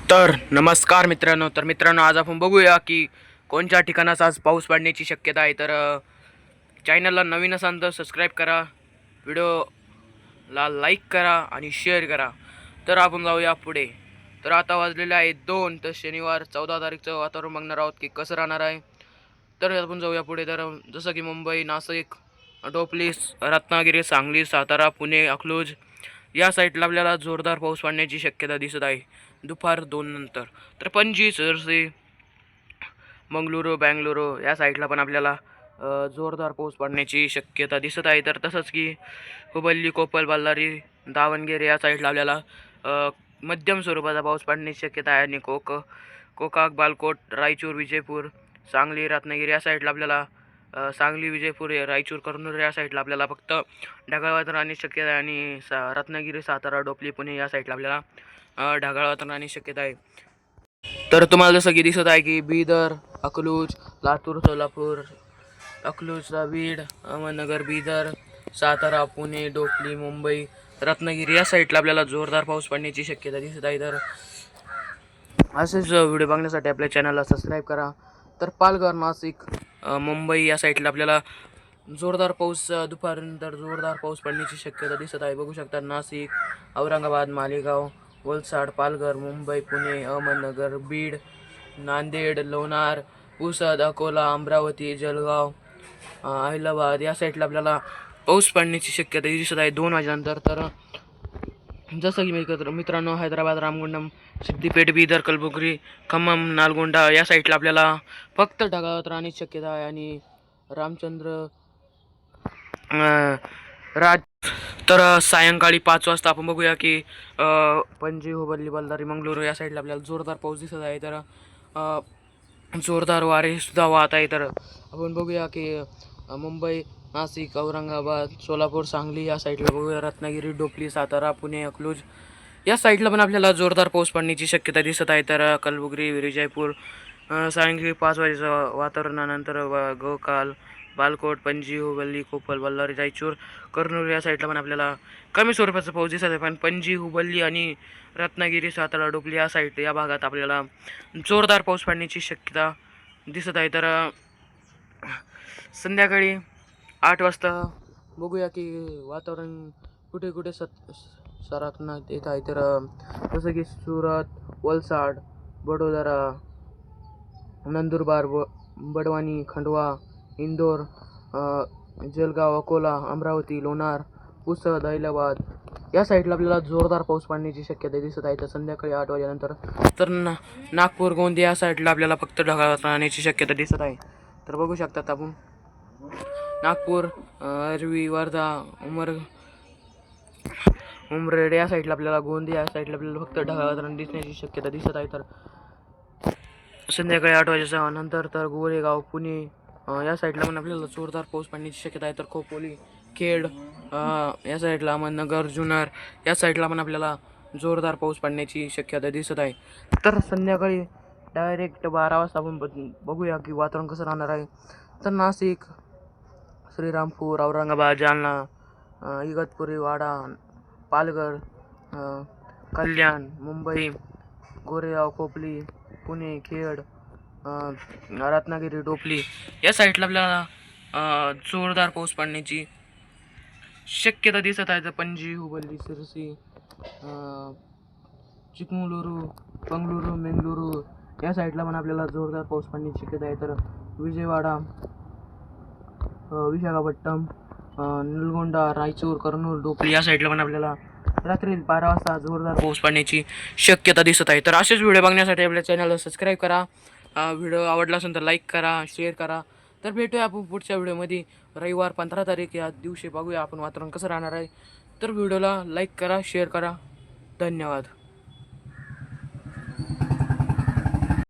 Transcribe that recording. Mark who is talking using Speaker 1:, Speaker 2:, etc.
Speaker 1: तर नमस्कार मित्रांनो, आज आपण बघूया की कोणत्या ठिकाणाचा आज पाऊस पडण्याची शक्यता आहे. तर चॅनलला नवीन असाल तर सबस्क्राईब करा, व्हिडिओला लाईक करा आणि शेअर करा. तर आपण जाऊया पुढे. तर आता वाजलेले आहे 2, तर शनिवार 14 तारीखचं वातावरण बघणार आहोत की कसं राहणार आहे. तर आपण जाऊया पुढे. तर जसं की मुंबई, नाशिक, डोपली, रत्नागिरी, सांगली, सातारा, पुणे, अकलूज या साईडला आपल्याला जोरदार पाऊस पडण्याची शक्यता दिसत आहे दुपार 2 नंतर. तर पणजी, सरसी, मंगळुरू, बँगळुरू या साईडला पण आपल्याला जोरदार पाऊस पडण्याची शक्यता दिसत आहे. तर तसंच की हुबल्ली, कोपल, बल्लारी, दावणगेरे या साईडला आपल्याला मध्यम स्वरूपाचा पाऊस पडण्याची शक्यता आहे. आणि कोकाक, बालकोट, रायचूर, विजयपूर, सांगली, रत्नागिरी या साईडला आपल्याला सांगली, विजयपूर, रायचूर, कर्नूल या साईडला आपल्याला फक्त ढगाळ वातावरण राहण्याची शक्यता आहे. आणि रत्नागिरी, सातारा, डोपली, पुणे या साईडला आपल्याला ढगाळ वातावरण राहण्याची शक्यता आहे. तर तुम्हाला जसं की दिसत आहे की बीदर, अकलूज, लातूर, सोलापूर, अकलूजला बीड, अहमदनगर, बीदर, सातारा, पुणे, डोपली, मुंबई, रत्नागिरी या साईडला आपल्याला जोरदार पाऊस पडण्याची शक्यता दिसत आहे. तर असेच व्हिडिओ बघण्यासाठी आपल्या चॅनलला सबस्क्राईब करा. तर पालघर, नाशिक, मुंबई या साईडला आपल्याला जोरदार पाऊस दुपारनंतर जोरदार पाऊस पडण्याची शक्यता दिसत आहे. बघू शकता नाशिक, औरंगाबाद, मालेगाव, वलसाड, पालघर, मुंबई, पुणे, अहमदनगर, बीड, नांदेड, लोणार, पुसद, अकोला, अमरावती, जळगाव, अहिलाबाद या साईडला आपल्याला पाऊस पडण्याची शक्यता दिसत आहे 2 वाजेनंतर. तर जसं की मित्रांनो, हैदराबाद, रामगुंडम, सिद्दीपेठ, बीदर, कलबुर्गी, खम्मम, नालगोंडा या साईडला आपल्याला फक्त ढगाळात राहण्याची शक्यता आहे. आणि रामचंद्र राज तर सायंकाळी 5 वाजता आपण बघूया की पणजी, हुबल्ली, बल्लारी, मंगळुरू या साईडला आपल्याला जोरदार पाऊस दिसत आहे. तर जोरदार वारे सुद्धा वाहत आहे. तर आपण बघूया की मुंबई, नाशिक, औरंगाबाद, सोलापूर, सांगली या साईडला बघूया, रत्नागिरी, डोपली, सातारा, पुणे, अकलूज या साईडला पण आपल्याला जोरदार पाऊस पडण्याची शक्यता दिसत आहे. तर कलबुर्गी, विजयपूर सायंकाळी 5 वाजेच्या वातावरणानंतर गोकाल, बालकोट, पणजी, हुबल्ली, कोपल, बल्लारी, रायचूर, कर्नूल या साईडला पण आपल्याला कमी स्वरूपाचा पाऊस दिसत आहे. पण पणजी, हुबल्ली आणि रत्नागिरी, सातारा, डोपली या साईड या भागात आपल्याला जोरदार पाऊस पडण्याची शक्यता दिसत आहे. तर संध्याकाळी 8 वाजता बघूया की वातावरण कुठे कुठे सरकण्यात येत आहे. तर जसं की सुरत, वलसाड, वडोदरा, नंदुरबार, बडवानी, खंडवा, इंदोर, जळगाव, अकोला, अमरावती, लोणार, पुसद, अहिलाबाद या साईडला आपल्याला जोरदार पाऊस पडण्याची शक्यता दिसत आहे. तर संध्याकाळी 8 वाजेनंतर तर नागपूर, गोंदिया या साईडला आपल्याला फक्त ढगाळ राहण्याची शक्यता दिसत आहे. तर बघू शकतात आपण नागपूर, अरवी, वर्धा, उमरेड या साईडला आपल्याला, गोंदिया या साईडला आपल्याला फक्त ढगाळ वातावरण दिसण्याची शक्यता दिसत आहे. तर संध्याकाळी 8 वाजेच्या नंतर तर गोरेगाव, पुणे या साईडला पण आपल्याला जोरदार पाऊस पडण्याची शक्यता आहे. तर खोपोली, खेड या साईडला, अहमदनगर, जुन्नर या साईडला पण आपल्याला जोरदार पाऊस पडण्याची शक्यता दिसत आहे. तर संध्याकाळी डायरेक्ट 12 वाजता आपण बघूया की वातावरण कसं राहणार आहे. तर नाशिक, श्रीरामपूर, औरंगाबाद, जालना, इगतपुरी, वाडा, पालघर, कल्याण, मुंबई, गोरेगाव, खोपली, पुणे, खेड, रत्नागिरी, डोपली या साईडला आपल्याला जोरदार पाऊस पडण्याची शक्यता दिसत आहे. तर पणजी, हुबल्ली, सिरसी, चिकमंगळुरू, बंगळुरू, मेंगळुरू या साईडला पण आपल्याला जोरदार पाऊस पडण्याची शक्यता आहे. तर विजयवाडा, विशाखापट्टणम, नलगोंडा, रायचूर, कर्नूल, डोपली या साईडला पण आपल्याला रात्री 12 वाजता जोरदार पाऊस पडण्याची शक्यता दिसत आहे. तर असेच व्हिडिओ बघण्यासाठी आपल्या चॅनलला सबस्क्राईब करा. व्हिडिओ आवडला असेल तर लाईक करा, शेअर करा. तर भेटूया आपण पुढच्या व्हिडिओमध्ये रविवार 15 तारीख या दिवशी. बघूया आपण वातावरण कसं राहणार आहे. तर व्हिडिओला लाईक करा, शेअर करा. धन्यवाद.